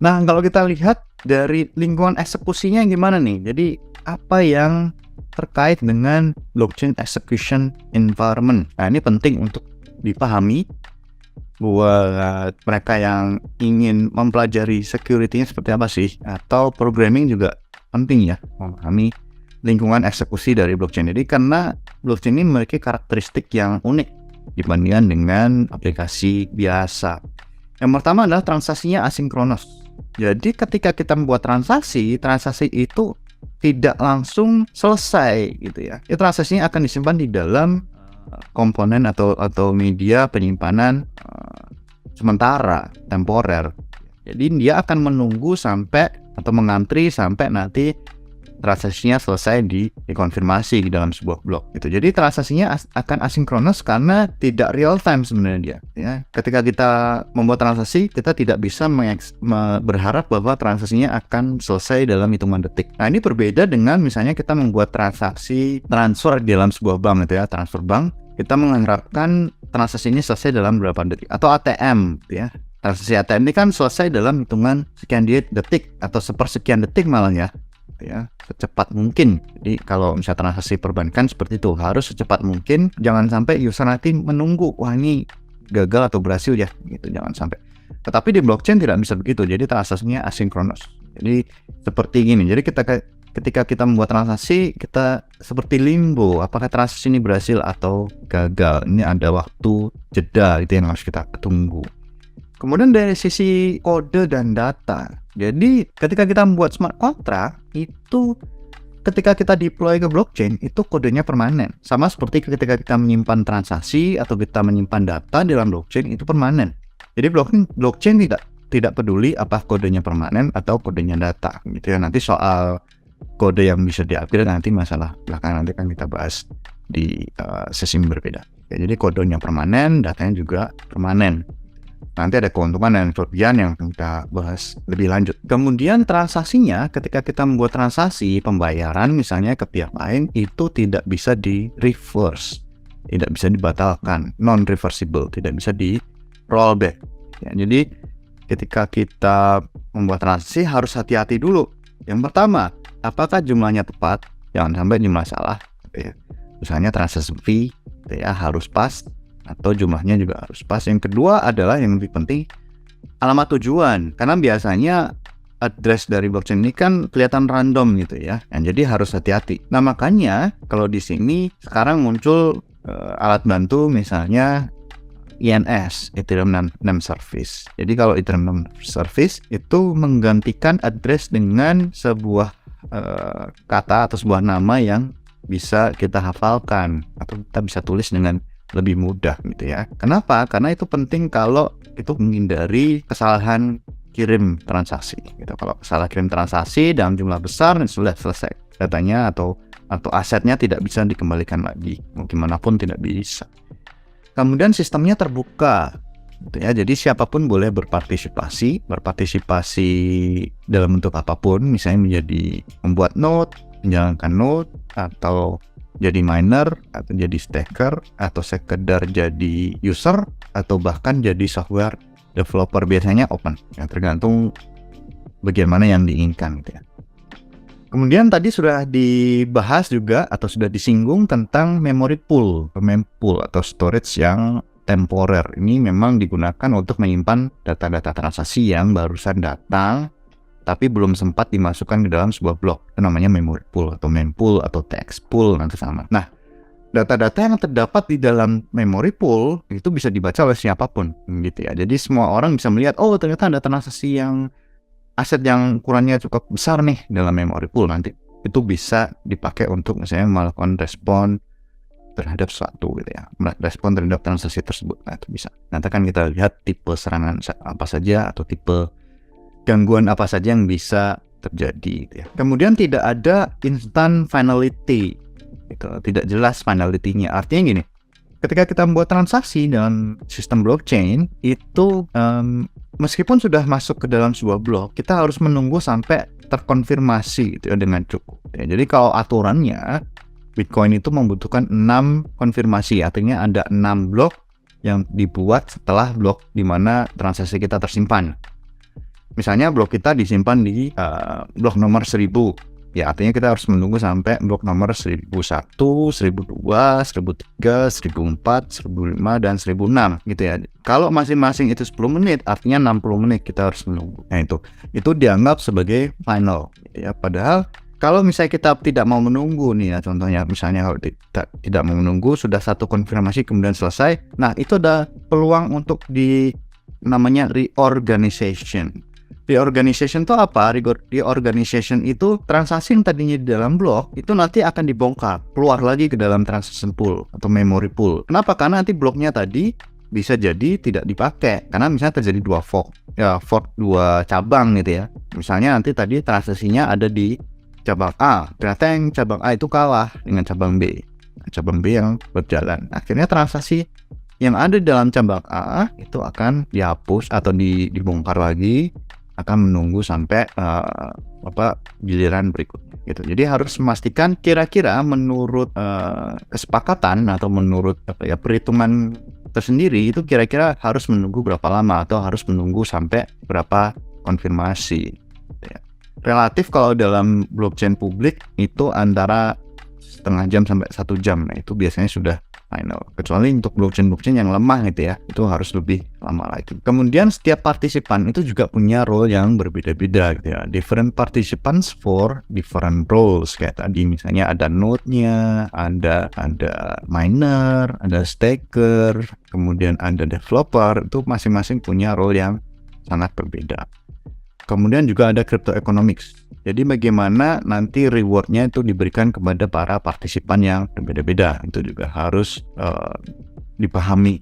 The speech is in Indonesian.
Nah, kalau kita lihat dari lingkungan eksekusinya gimana nih? Jadi apa yang terkait dengan blockchain execution environment? Nah, ini penting untuk dipahami buat mereka yang ingin mempelajari security-nya seperti apa sih, atau programming juga penting ya memahami lingkungan eksekusi dari blockchain. Jadi karena blockchain ini memiliki karakteristik yang unik dibandingkan dengan aplikasi biasa. Yang pertama adalah transaksinya asinkronus. Jadi ketika kita membuat transaksi itu tidak langsung selesai gitu ya. Transaksinya akan disimpan di dalam komponen atau media penyimpanan sementara, temporer. Jadi dia akan menunggu sampai atau mengantri sampai nanti transaksinya selesai dikonfirmasi di dalam sebuah blok gitu. Jadi transaksinya akan asinkronus karena tidak real time sebenarnya dia ya. Ketika kita membuat transaksi, kita tidak bisa berharap bahwa transaksinya akan selesai dalam hitungan detik. Nah, ini berbeda dengan misalnya kita membuat transaksi transfer di dalam sebuah bank gitu ya, transfer bank, kita mengharapkan transaksi ini selesai dalam berapa detik. Atau ATM gitu ya. Transaksi ATM ini kan selesai dalam hitungan sekian detik atau sepersekian detik malah ya, secepat mungkin. Jadi kalau misalnya transaksi perbankan seperti itu harus secepat mungkin, jangan sampai user nanti menunggu, wah ini gagal atau berhasil ya gitu, jangan sampai. Tetapi di blockchain tidak bisa begitu, jadi transaksinya asinkronus. Jadi seperti gini, jadi ketika kita membuat transaksi, kita seperti limbo, apakah transaksi ini berhasil atau gagal. Ini ada waktu jeda itu yang harus kita tunggu. Kemudian dari sisi kode dan data, jadi ketika kita membuat smart contract itu ketika kita deploy ke blockchain itu kodenya permanen. Sama seperti ketika kita menyimpan transaksi atau kita menyimpan data di dalam blockchain itu permanen. Jadi blockchain tidak peduli apa kodenya permanen atau kodenya data gitu ya. Nanti soal kode yang bisa diambil nanti masalah belakangan nanti kan kita bahas di sesi berbeda. Ya, jadi kodenya permanen, datanya juga permanen. Nanti ada keuntungan dan kelebihan yang kita bahas lebih lanjut. Kemudian transaksinya, ketika kita membuat transaksi pembayaran misalnya ke pihak lain, itu tidak bisa di reverse, tidak bisa dibatalkan, non-reversible, tidak bisa di rollback. Ya, jadi ketika kita membuat transaksi harus hati-hati dulu. Yang pertama, apakah jumlahnya tepat? Jangan sampai jumlah salah. Ya. Misalnya transaksi fee ya, harus pas, atau jumlahnya juga harus pas. Yang kedua adalah yang lebih penting, alamat tujuan, karena biasanya address dari blockchain ini kan kelihatan random gitu ya, jadi harus hati-hati. Nah makanya kalau di sini sekarang muncul alat bantu misalnya ENS, Ethereum Name Service. Jadi kalau Ethereum Name Service itu menggantikan address dengan sebuah kata atau sebuah nama yang bisa kita hafalkan atau kita bisa tulis dengan lebih mudah gitu ya. Kenapa? Karena itu penting kalau itu menghindari kesalahan kirim transaksi gitu. Kalau salah kirim transaksi dalam jumlah besar sudah selesai, datanya atau asetnya tidak bisa dikembalikan lagi, mau gimana pun tidak bisa. Kemudian sistemnya terbuka gitu ya. Jadi siapapun boleh berpartisipasi dalam bentuk apapun, misalnya menjadi membuat node, menjalankan node, atau jadi miner, atau jadi staker, atau sekedar jadi user, atau bahkan jadi software developer. Biasanya open ya, tergantung bagaimana yang diinginkan gitu ya. Kemudian tadi sudah dibahas juga atau sudah disinggung tentang memory pool atau storage yang temporer. Ini memang digunakan untuk menyimpan data-data transaksi yang barusan datang tapi belum sempat dimasukkan ke dalam sebuah blok. Itu namanya memory pool atau mempool atau text pool nanti sama. Nah, data-data yang terdapat di dalam memory pool itu bisa dibaca oleh siapapun gitu ya. Jadi semua orang bisa melihat, oh ternyata ada transaksi yang aset yang ukurannya cukup besar nih dalam memory pool. Nanti itu bisa dipakai untuk misalnya melakukan respon terhadap sesuatu gitu ya, respon terhadap transaksi tersebut. Nah, itu bisa. Nanti kan kita lihat tipe serangan apa saja atau tipe gangguan apa saja yang bisa terjadi gitu ya. Kemudian tidak ada instant finality gitu, tidak jelas finality-nya. Artinya gini, ketika kita membuat transaksi dalam sistem blockchain itu meskipun sudah masuk ke dalam sebuah blok, kita harus menunggu sampai terkonfirmasi gitu ya, dengan cukup ya. Jadi kalau aturannya Bitcoin itu membutuhkan 6 konfirmasi, artinya ada 6 blok yang dibuat setelah blok di mana transaksi kita tersimpan. Misalnya blok kita disimpan di blok nomor 1000. Ya, artinya kita harus menunggu sampai blok nomor 1001, 1002, 1003, 1004, 1005, dan 1006 gitu ya. Kalau masing-masing itu 10 menit, artinya 60 menit kita harus menunggu. Nah, itu dianggap sebagai final ya. Padahal kalau misalnya kita tidak mau menunggu nih ya, contohnya misalnya kalau tidak mau menunggu, sudah satu konfirmasi kemudian selesai, nah itu ada peluang untuk namanya reorganization. Reorganization itu apa? Reorganization itu transaksi yang tadinya di dalam blok itu nanti akan dibongkar, keluar lagi ke dalam transaction pool atau memory pool. Kenapa? Karena nanti bloknya tadi bisa jadi tidak dipakai karena misalnya terjadi fork dua cabang gitu ya. Misalnya nanti tadi transaksinya ada di cabang A, ternyata yang cabang A itu kalah dengan cabang B. Cabang B yang berjalan. Akhirnya transaksi yang ada di dalam cabang A itu akan dihapus atau dibongkar lagi, akan menunggu sampai giliran berikutnya gitu. Jadi harus memastikan kira-kira menurut kesepakatan atau menurut perhitungan tersendiri itu kira-kira harus menunggu berapa lama atau harus menunggu sampai berapa konfirmasi ya. Relatif kalau dalam blockchain publik itu antara setengah jam sampai 1 jam. Nah, itu biasanya sudah final. Kecuali untuk blockchain yang lemah gitu ya, itu harus lebih lama lagi. Kemudian setiap partisipan itu juga punya role yang berbeda-beda gitu ya. Different participants for different roles. Kayak tadi misalnya ada node-nya, ada miner, ada staker, kemudian ada developer. Itu masing-masing punya role yang sangat berbeda. Kemudian juga ada crypto economics. Jadi bagaimana nanti rewardnya itu diberikan kepada para partisipan yang berbeda-beda. Itu juga harus dipahami.